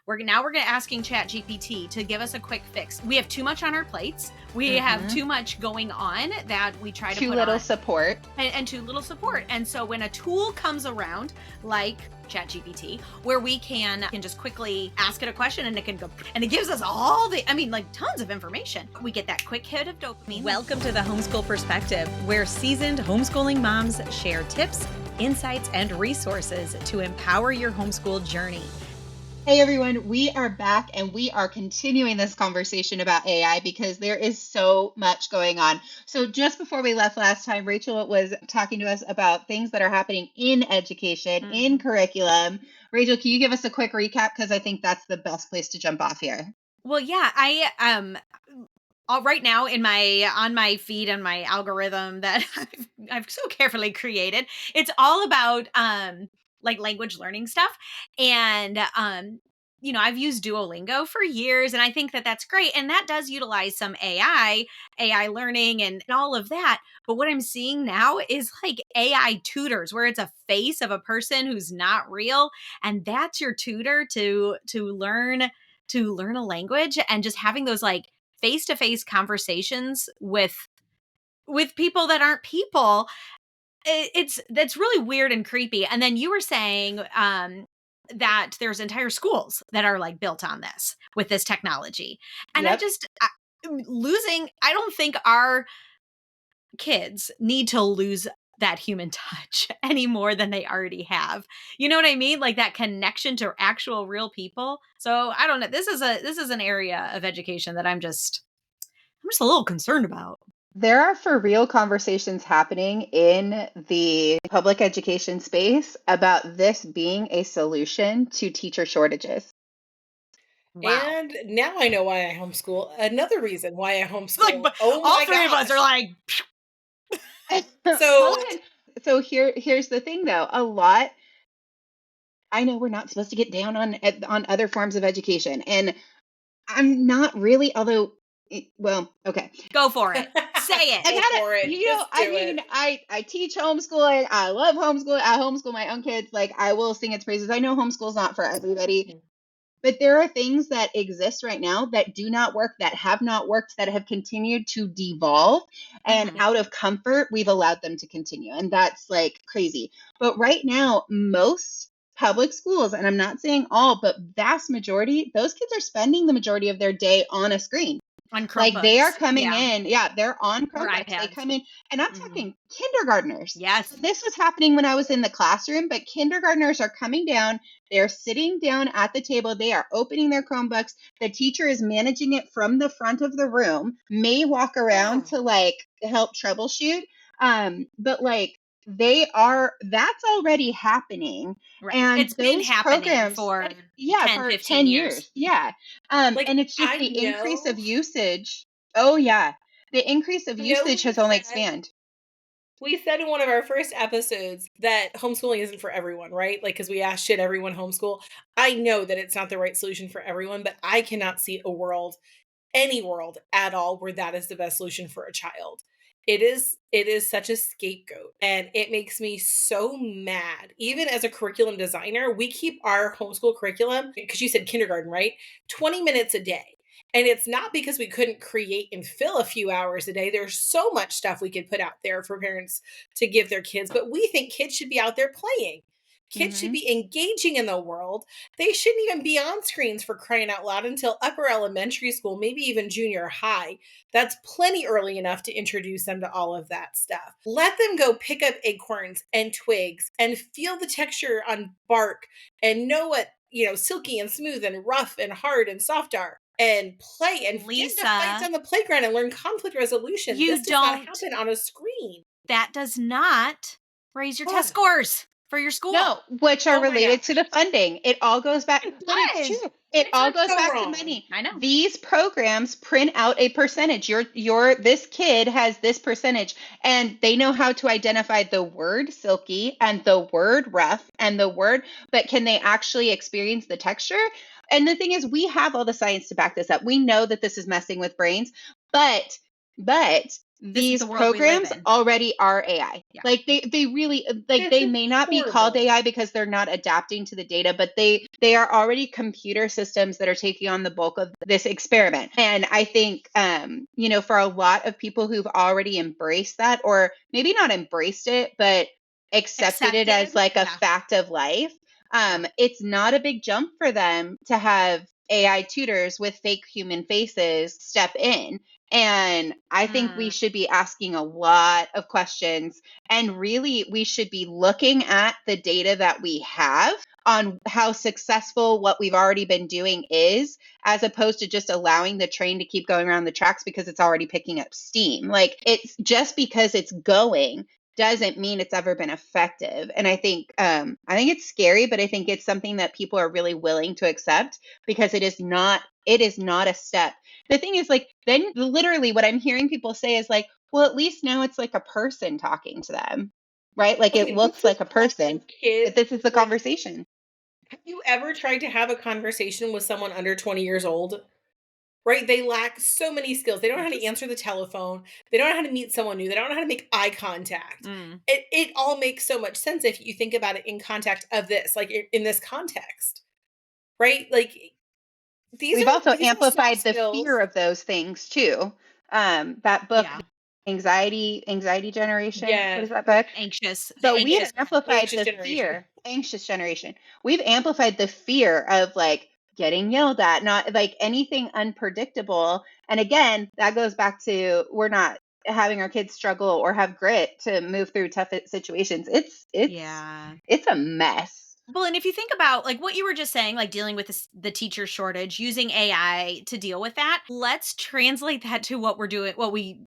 We're asking ChatGPT to give us a quick fix. We have too much on our plates. We have too much going on that we try to Too put little on, support. and too little support. And so when a tool comes around like ChatGPT, where we can just quickly ask it a question and it can go, and it gives us all the, tons of information. We get that quick hit of dopamine. Welcome to the Homeschool Perspective, where seasoned homeschooling moms share tips, insights, and resources to empower your homeschool journey. Hey everyone, we are back and we are continuing this conversation about AI because there is so much going on. So just before we left last time, Rachel was talking to us about things that are happening in education, in curriculum. Rachel, can you give us a quick recap? Because I think that's the best place to jump off here. Well, yeah, right now on my feed and my algorithm that I've so carefully created, it's all about like language learning stuff. And I've used Duolingo for years, and I think that that's great, and that does utilize some AI learning and all of that. But what I'm seeing now is like AI tutors, where it's a face of a person who's not real, and that's your tutor to learn a language, and just having those like face-to-face conversations with people that aren't people. That's really weird and creepy. And then you were saying that there's entire schools that are like built on this with this technology. And Yep. I don't think our kids need to lose that human touch any more than they already have. You know what I mean? Like that connection to actual real people. So I don't know. This is an area of education that I'm just a little concerned about. There are for real conversations happening in the public education space about this being a solution to teacher shortages. Wow. And now I know why I homeschool. Another reason why I homeschool. Like, all three of us are like. So here's the thing, though. I know we're not supposed to get down on other forms of education, and I'm not really. Although, well, okay, go for it. Say it. I teach homeschooling. I love homeschooling. I homeschool my own kids. Like, I will sing its praises. I know homeschool's not for everybody. But there are things that exist right now that do not work, that have not worked, that have continued to devolve. And out of comfort, we've allowed them to continue. And that's like crazy. But right now, most public schools, and I'm not saying all, but vast majority, those kids are spending the majority of their day on a screen. On Chromebooks. Like they are coming in. Yeah, they're on Chromebooks. They come in, and I'm talking kindergartners. Yes. This was happening when I was in the classroom, but kindergartners are coming down. They're sitting down at the table. They are opening their Chromebooks. The teacher is managing it from the front of the room, may walk around to like help troubleshoot. But like that's already happening. Right. And it's been happening for 10 years. Yeah. And it's just the increase of usage. Oh yeah. The increase of usage has only expanded. We said in one of our first episodes that homeschooling isn't for everyone, right? Like, because we asked, should everyone homeschool? I know that it's not the right solution for everyone, but I cannot see any world at all where that is the best solution for a child. It is such a scapegoat, and it makes me so mad. Even as a curriculum designer, we keep our homeschool curriculum, because you said kindergarten, right? 20 minutes a day. And it's not because we couldn't create and fill a few hours a day. There's so much stuff we could put out there for parents to give their kids, but we think kids should be out there playing. Kids should be engaging in the world. They shouldn't even be on screens, for crying out loud, until upper elementary school, maybe even junior high. That's plenty early enough to introduce them to all of that stuff. Let them go pick up acorns and twigs and feel the texture on bark and know what, silky and smooth and rough and hard and soft are. And play and get into fights on the playground and learn conflict resolution. This does not happen on a screen. That does not raise your test scores for your school. No, which are related to the funding. It all goes back. It all goes back to money. I know. These programs print out a percentage. This kid has this percentage, and they know how to identify the word silky and the word rough and the word, but can they actually experience the texture? And the thing is, we have all the science to back this up. We know that this is messing with brains, but This is these the world we live programs in. already are AI. Yeah. Like they really like This they is may not be called horrible. AI because they're not adapting to the data, but they are already computer systems that are taking on the bulk of this experiment. And I think you know, for a lot of people who've already embraced that, or maybe not embraced it, but accepted it as Accepted. like a Yeah. fact of life, Yeah. it's not a big jump for them to have AI tutors with fake human faces step in. And I think we Mm. should be asking a lot of questions. And really, we should be looking at the data that we have on how successful what we've already been doing is, as opposed to just allowing the train to keep going around the tracks because it's already picking up steam. Like, it's just because it's going doesn't mean it's ever been effective. And I think it's scary, but I think it's something that people are really willing to accept because it is not a step. The thing is, like, then literally what I'm hearing people say is like, well, at least now it's like a person talking to them, right? Like it Okay, this looks is like a why person, but kids, this is the like, conversation. have you ever tried to have a conversation with someone under 20 years old? Right? They lack so many skills. They don't know how to Yes. answer the telephone. They don't know how to meet someone new. They don't know how to make eye contact. Mm. It all makes so much sense if you think about it in contact of this, like in this context, right? Like We've also these are soft amplified the skills. fear of those things too. That book, Yeah. Anxiety Generation. What Yeah, is that book? The So we've anxious. yeah. The amplified anxious the generation. fear, anxious generation. We've amplified the fear of like getting yelled at, not like anything unpredictable. And again, that goes back to we're not having our kids struggle or have grit to move through tough situations. Yeah. It's a mess. Well, and if you think about like what you were just saying, like dealing with the teacher shortage, using AI to deal with that, let's translate that to what we're doing, what we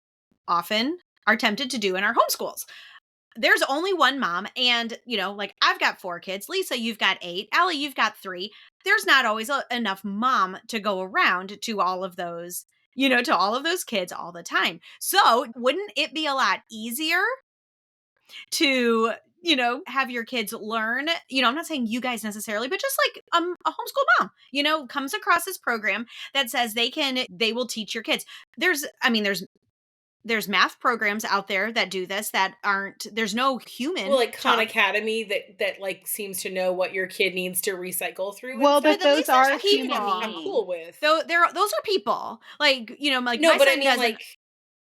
often are tempted to do in our homeschools. There's only one mom, and like I've got 4 kids. Lisa, you've got 8. Allie, you've got 3. There's not always enough mom to go around to all of those, to all of those kids all the time. So wouldn't it be a lot easier to have your kids learn? I'm not saying you guys necessarily, but just like a homeschool mom comes across this program that says they will teach your kids. There's math programs out there that do this that aren't, there's no Well, human like Khan talk, Academy that like seems to know what your kid needs to recycle through and Well, stuff. but but at those least there's are Actually, human people. I'm beings. cool with. Though those are people, like like No, my but I son mean, doesn't. like,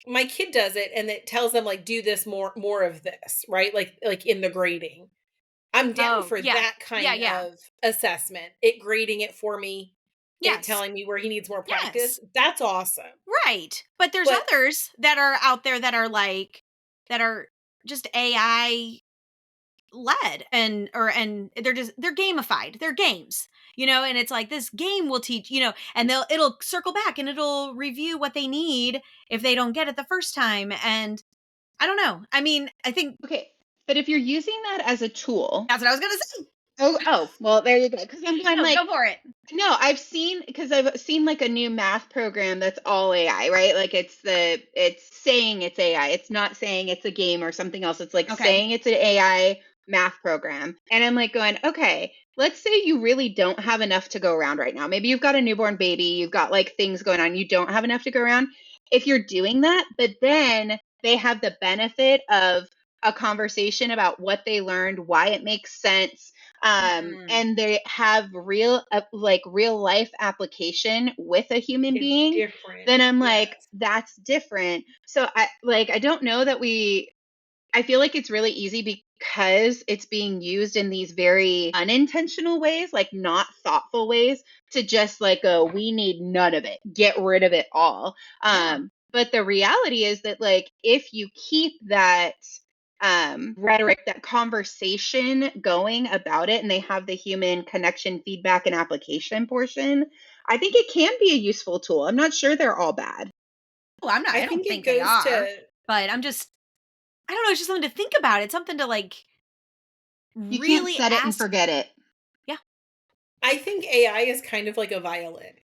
my kid does it, and it tells them, like, do this more of this, right? Like in the grading. I'm down Oh for yeah, that yeah, kind yeah, of assessment. It grading it for me, it yes, telling me where he needs more yes, practice. That's awesome. right. But there's But others that are out there that are like that are just AI led, and they're gamified, they're games, and it's like this game will teach, and it'll circle back and it'll review what they need if they don't get it the first time. And I don't know, I mean, I think Okay. But if you're using that as a tool, that's what I was gonna say. well, there you go. Because I'm going No, like, go for it. no, I've seen like a new math program that's all AI, right? Like it's saying it's AI. It's not saying it's a game or something else. It's like Okay. saying it's an AI math program. And I'm like going, okay, let's say you really don't have enough to go around right now. Maybe you've got a newborn baby, you've got like things going on, you don't have enough to go around. If you're doing that, but then they have the benefit of a conversation about what they learned, why it makes sense, Mhm. and they have real life application with a human it's being, different. then I'm like, Yes. that's different. So I don't know that I feel like it's really easy because it's being used in these very unintentional ways, like not thoughtful ways, to just like, oh, we need none of it, get rid of it all. Yeah. But the reality is that, like, if you keep that rhetoric, that conversation going about it, and they have the human connection, feedback, and application portion, I think it can be a useful tool. I'm not sure they're all bad. Well, I I don't think it think they goes are, to but I don't know, it's just something to think about. It's something to like You can't really set it and ask. forget it. Yeah. I think AI is kind of like a violin.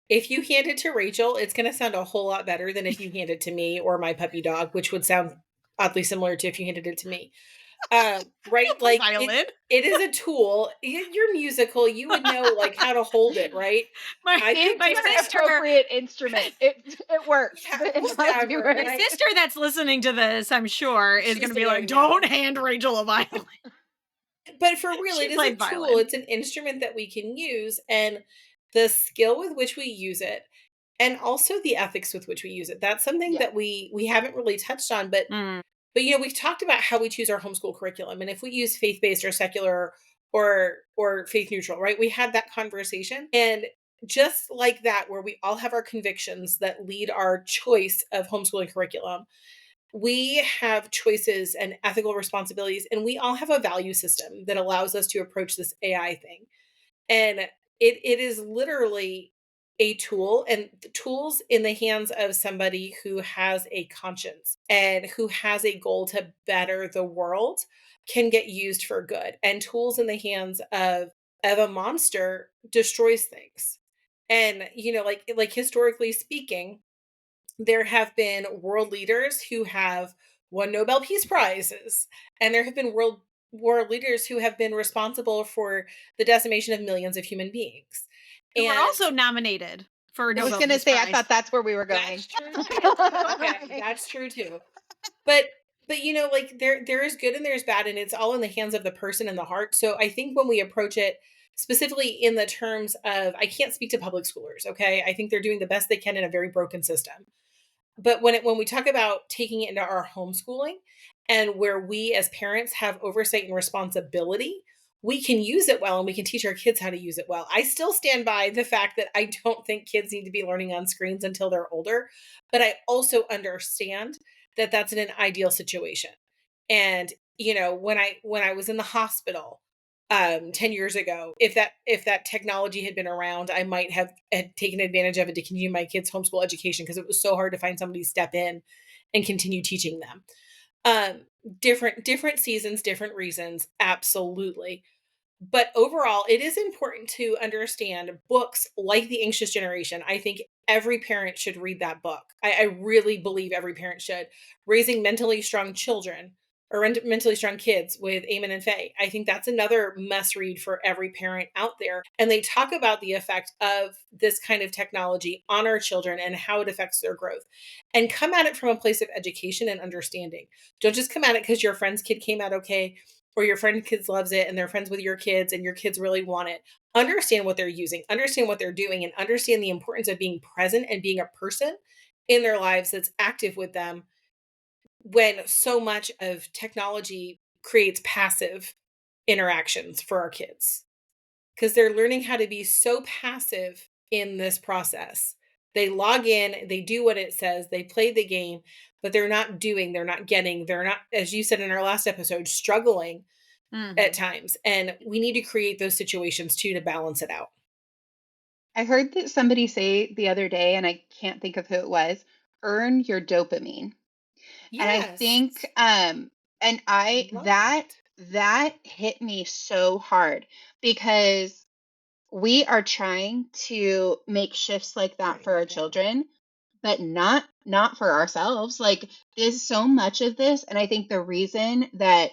If you hand it to Rachel, it's going to sound a whole lot better than if you hand it to me or my puppy dog, which would sound oddly similar to if you handed it to me. Right? Like Violin. it is a tool. You're musical. You would know like how to hold it, right? My I Pick think my your sister appropriate instrument. It works. yeah, The analogy whatever, works. my right? sister that's listening to this, I'm sure, is She's gonna be like, saying no. "Don't hand Rachel a violin." But for real, She it is a played tool. violin. It's an instrument that we can use, and the skill with which we use it, and also the ethics with which we use it. That's something Yeah. that we haven't really touched on, Mm. but we've talked about how we choose our homeschool curriculum, and if we use faith-based or secular or faith neutral, right? We had that conversation, and just like that, where we all have our convictions that lead our choice of homeschooling curriculum, we have choices and ethical responsibilities, and we all have a value system that allows us to approach this AI thing. And it is literally a tool, and the tools in the hands of somebody who has a conscience and who has a goal to better the world can get used for good. And tools in the hands of a monster destroys things. And like historically speaking, there have been world leaders who have won Nobel Peace Prizes, and there have been world leaders who have been responsible for the decimation of millions of human beings. Who were And also nominated for a I was Nobel gonna Peace say I Prize. thought that's where we were going. that's true too. Okay, that's true too. But like there is good and there's bad, and it's all in the hands of the person and the heart. So I think when we approach it specifically in the terms of, I can't speak to public schoolers, okay? I think they're doing the best they can in a very broken system. But when we talk about taking it into our homeschooling, and where we as parents have oversight and responsibility, we can use it well, and we can teach our kids how to use it well. I still stand by the fact that I don't think kids need to be learning on screens until they're older, but I also understand that that's in an ideal situation. And when I was in the hospital 10 years ago, if that technology had been around, I might have had taken advantage of it to continue my kids' homeschool education, because it was so hard to find somebody to step in and continue teaching them. Different seasons, different reasons, absolutely. But overall, it is important to understand books like The Anxious Generation. I think every parent should read that book. I really believe every parent should. Raising Mentally Strong Children, or Mentally Strong Kids, with Eamon and Faye. I think that's another must read for every parent out there. And they talk about the effect of this kind of technology on our children and how it affects their growth. And come at it from a place of education and understanding. Don't just come at it because your friend's kid came out okay, or your friend kids loves it and they're friends with your kids and your kids really want it. Understand what they're using, understand what they're doing, and understand the importance of being present and being a person in their lives that's active with them, when so much of technology creates passive interactions for our kids, because they're learning how to be so passive in this process. They log in, they do what it says, they play the game, but they're not doing, they're not getting, they're not, as you said in our last episode, struggling at Mhm. times. And we need to create those situations too to balance it out. I heard that somebody say the other day, and I can't think of who it was, earn your dopamine. And I Yes. think and I Love that that. that hit me so hard, because we are trying to make shifts like that Write for our that down. children, but not for ourselves. Like, there's so much of this, and I think the reason that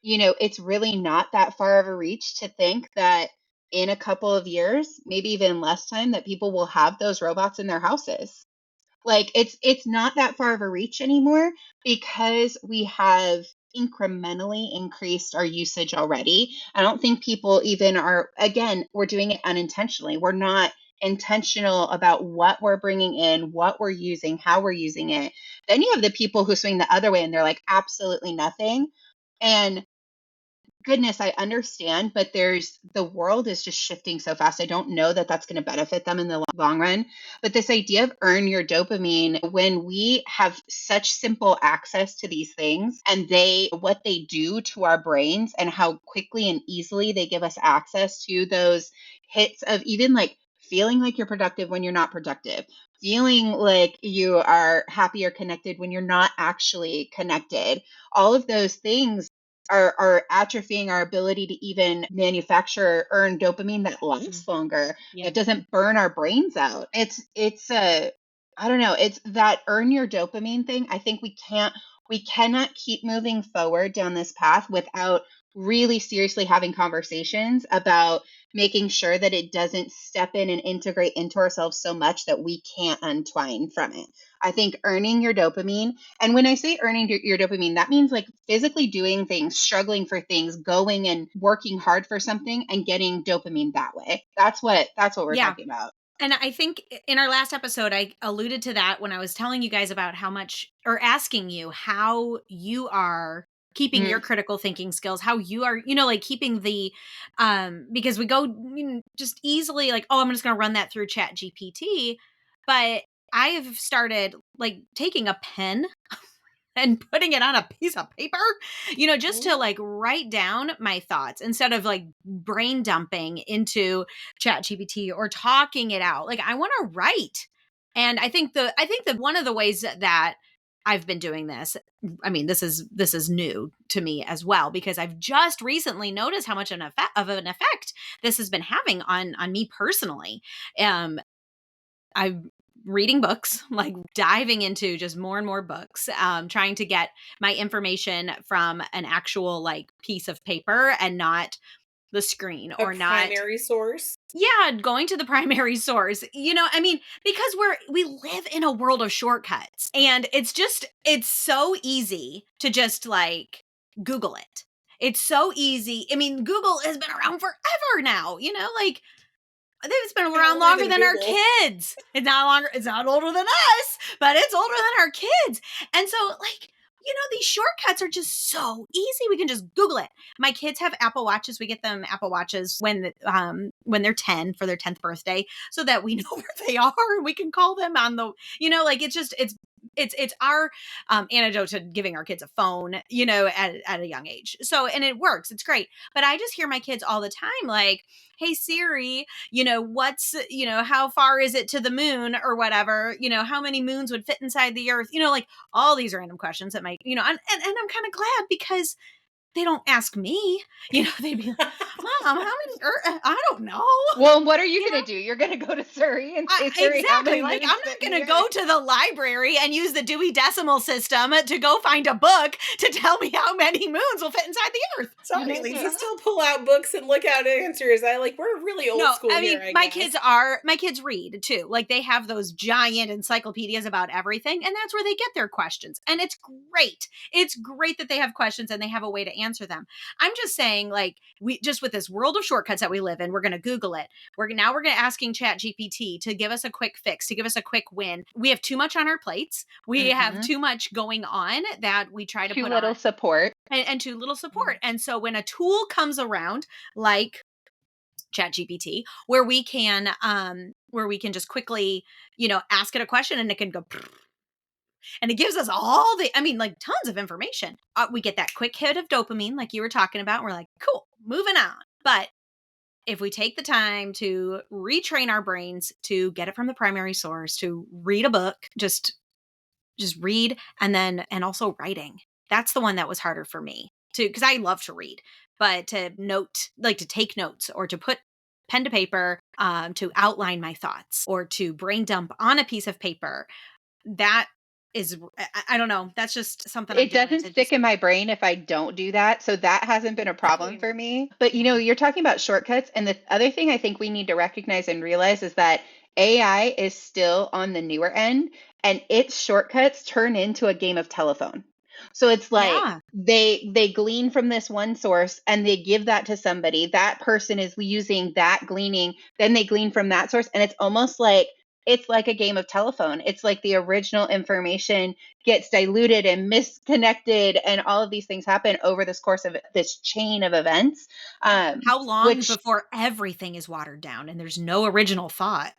it's really not that far of a reach to think that in a couple of years, maybe even less time, that people will have those robots in their houses. Like, it's not that far of a reach anymore, because we have incrementally increased our usage already. I don't think people even are, again, we're doing it unintentionally. We're not intentional about what we're bringing in, what we're using, how we're using it. Then you have the people who swing the other way and they're like, absolutely nothing. And goodness, I understand, but the world is just shifting so fast. I don't know that that's going to benefit them in the long run. But this idea of earn your dopamine, when we have such simple access to these things, and what they do to our brains, and how quickly and easily they give us access to those hits of even like feeling like you're productive when you're not productive, feeling like you are happy or connected when you're not actually connected. All of those things are atrophying our ability to even manufacture, earn dopamine that lasts longer, Yeah. that doesn't burn our brains out. It's a, I don't know, it's that earn your dopamine thing. I think we can't We cannot keep moving forward down this path without really seriously having conversations about making sure that it doesn't step in and integrate into ourselves so much that we can't untwine from it. I think earning your dopamine, and when I say earning your dopamine, that means like physically doing things, struggling for things, going and working hard for something and getting dopamine that way. That's what we're Yeah. talking about. And I think in our last episode, I alluded to that when I was telling you guys about how much, or asking you how you are keeping your Mhm. critical thinking skills, how you are, like keeping the, because we go just easily like, oh, I'm just going to run that through Chat GPT. But I have started like taking a pen and putting it on a piece of paper, just to like write down my thoughts instead of like brain dumping into Chat GPT or talking it out. Like I want to write. And I think that one of the ways that I've been doing this, I mean, this is new to me as well, because I've just recently noticed how much of an effect this has been having on me personally. I'm reading books, like diving into just more and more books, trying to get my information from an actual like piece of paper and not the screen, A or not, primary source. yeah, going to the primary source. I mean, because we live in a world of shortcuts, and it's so easy to just like Google it. It's so easy. I mean, Google has been around forever now, like it's been Been around older longer than than our Google. kids. It's not older than us, but it's older than our kids. And so, like, these shortcuts are just so easy. We can just Google it. My kids have Apple Watches. We get them Apple Watches when they're 10 for their 10th birthday, so that we know where they are and we can call them on the, like it's our antidote to giving our kids a phone, at a young age. So, and it works. It's great. But I just hear my kids all the time like, "Hey Siri, how far is it to the moon or whatever, how many moons would fit inside the earth, like all these random questions that might, and I'm kind of glad, because they don't ask me, they'd be like, Mom, how many, I don't know. Well, and what are you you know, going to do? You're going to go to Surrey and say, Surrey, how exactly. many Like, moons I'm fit not in going the to go earth? to the library and use the Dewey Decimal System to go find a book to tell me how many moons will fit inside the earth. You Sorry, know, Lisa. you still pull out books and look out answers. We're really old No, school I here, mean, I my guess. kids read too. Like they have those giant encyclopedias about everything, and that's where they get their questions. And it's great. It's great that they have questions and they have a way to answer them. I'm just saying, like, we just, with this world of shortcuts that we live in, we're going to Google it. We're going to asking Chat GPT to give us a quick fix, to give us a quick win. We have too much on our plates. We have Mhm. too much going on that we try to Too put on, little support. and too little support. And so when a tool comes around, like ChatGPT, where we can just quickly, ask it a question and it can go and it gives us all the, I mean, like tons of information. We get that quick hit of dopamine, like you were talking about. And we're like, cool, moving on. But if we take the time to retrain our brains to get it from the primary source, to read a book, just read, and also writing. That's the one that was harder for me to, because I love to read, but to take notes or to put pen to paper, to outline my thoughts or to brain dump on a piece of paper. That is, I don't know. That's just something I'm It doing doesn't to stick just, in my brain if I don't do that. So that hasn't been a problem Definitely for not. me. But yeah. you're talking about shortcuts. And the other thing I think we need to recognize and realize is that AI is still on the newer end and its shortcuts turn into a game of telephone. So it's like Yeah. they glean from this one source and they give that to somebody. That person is using that gleaning, then they glean from that source. And it's like a game of telephone. It's like the original information gets diluted and misconnected, and all of these things happen over this course of this chain of events. Yeah. How long Which before everything is watered down and there's no original thought?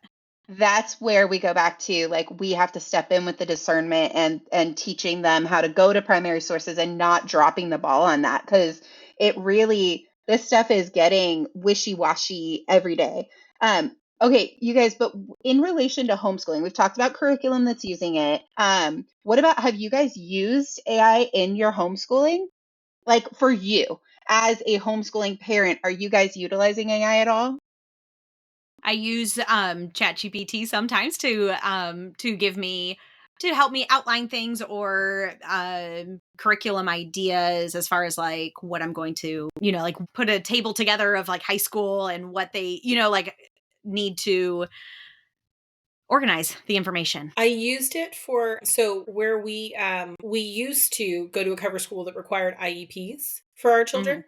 that's where we go back to, like, we have to step in with the discernment and teaching them how to go to primary sources and not dropping the ball on that, because it really, this stuff is getting wishy-washy every day. Okay, you guys, but in relation to homeschooling, we've talked about curriculum that's using it. What about, have you guys used AI in your homeschooling? Like, for you as a homeschooling parent, are you guys utilizing AI at all? I use ChatGPT sometimes to give me to help me outline things or curriculum ideas as far as like what I'm going to, like put a table together of like high school and what they, like need to organize the information. I used it so where we used to go to a cover school that required IEPs for our children.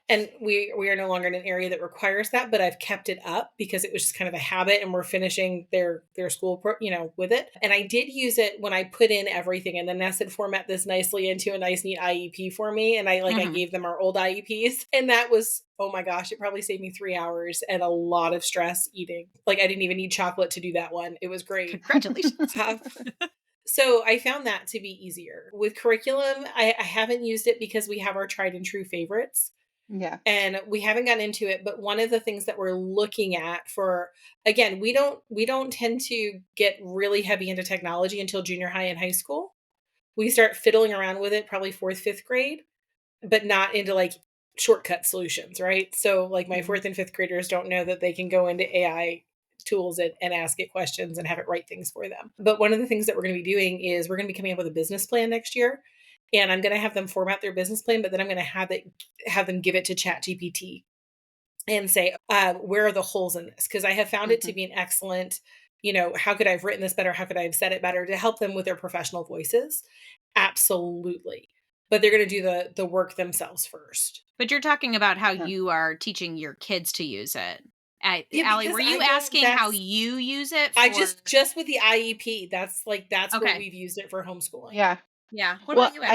And we are no longer in an area that requires that, but I've kept it up because it was just kind of a habit, and we're finishing their school with it. And I did use it when I put in everything, and then Nested format this nicely into a nice neat IEP for me. And I gave them our old IEPs, and that was, oh my gosh, it probably saved me 3 hours and a lot of stress eating. Like I didn't even need chocolate to do that one. It was great. Congratulations. So I found that to be easier. With curriculum, I haven't used it because we have our tried and true favorites. Yeah. And we haven't gotten into it, but one of the things that we're looking at again, we don't tend to get really heavy into technology until junior high and high school. We start fiddling around with it probably 4th, 5th grade, but not into like shortcut solutions, right? So like my 4th and 5th graders don't know that they can go into AI tools and ask it questions and have it write things for them. But one of the things that we're going to be doing is we're going to be coming up with a business plan next year. And I'm going to have them format their business plan, but then I'm going to have them give it to ChatGPT and say, where are the holes in this? Because I have found it to be an excellent, how could I have written this better? How could I have said it better to help them with their professional voices? Absolutely. But they're going to do the work themselves first. But you're talking about how you are teaching your kids to use it. Yeah, Allie, were you asking how you use it? I just with the IEP, that's Okay. where we've used it for homeschooling. Yeah. Yeah. What about you, Allie? I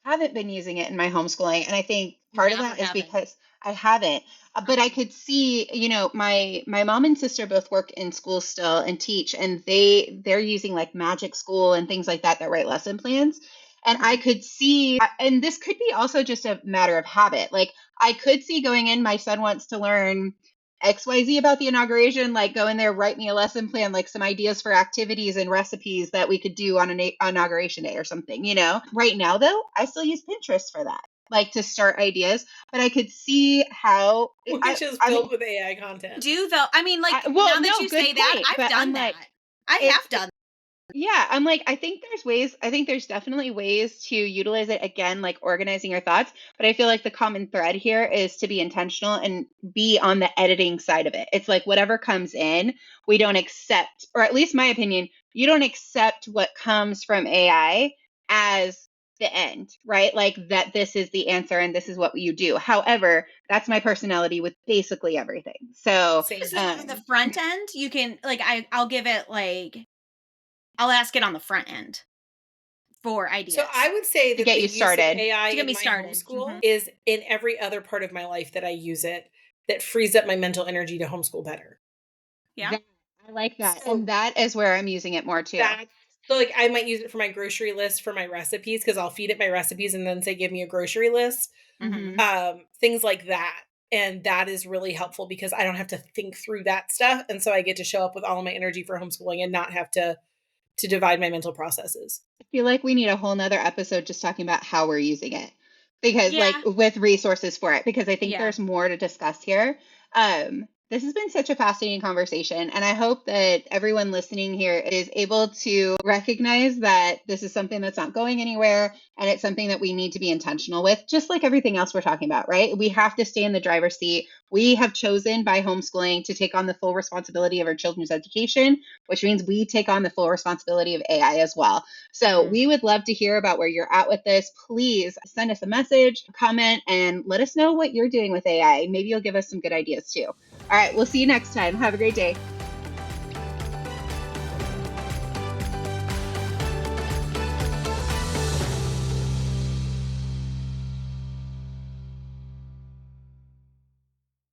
haven't been using it in my homeschooling. And I think part of that is because I haven't. But I could see, my mom and sister both work in schools still and teach, and they're using like Magic School and things like that write lesson plans. And I could see, and this could be also just a matter of habit. Like I could see going in, my son wants to learn XYZ about the inauguration, like go in there, write me a lesson plan, like some ideas for activities and recipes that we could do on an inauguration day or something, Right now, though, I still use Pinterest for that, like to start ideas. But I could see how... Which is built with AI content. Now that you say that, I've done that. I have done that. Yeah, I'm like, I think there's definitely ways to utilize it again, like organizing your thoughts. But I feel like the common thread here is to be intentional and be on the editing side of it. It's like whatever comes in, we don't accept, or at least my opinion, you don't accept what comes from AI as the end, right? Like that this is the answer and this is what you do. However, that's my personality with basically everything. So the front end, you can I'll give it I'll ask it on the front end for ideas. So I would say that to get you started. AI to get me started homeschool is in every other part of my life that I use it, that frees up my mental energy to homeschool better. Yeah. I like that. So, and that is where I'm using it more too. So like I might use it for my grocery list for my recipes, because I'll feed it my recipes and then say, give me a grocery list. Things like that. And that is really helpful because I don't have to think through that stuff. And so I get to show up with all of my energy for homeschooling and not have to divide my mental processes. I feel like we need a whole nother episode just talking about how we're using it, because with resources for it, because I think there's more to discuss here. This has been such a fascinating conversation, and I hope that everyone listening here is able to recognize that this is something that's not going anywhere, and it's something that we need to be intentional with, just like everything else we're talking about, right? We have to stay in the driver's seat. We have chosen by homeschooling to take on the full responsibility of our children's education, which means we take on the full responsibility of AI as well. So we would love to hear about where you're at with this. Please send us a message, comment, and let us know what you're doing with AI. Maybe you'll give us some good ideas too. All right, we'll see you next time. Have a great day.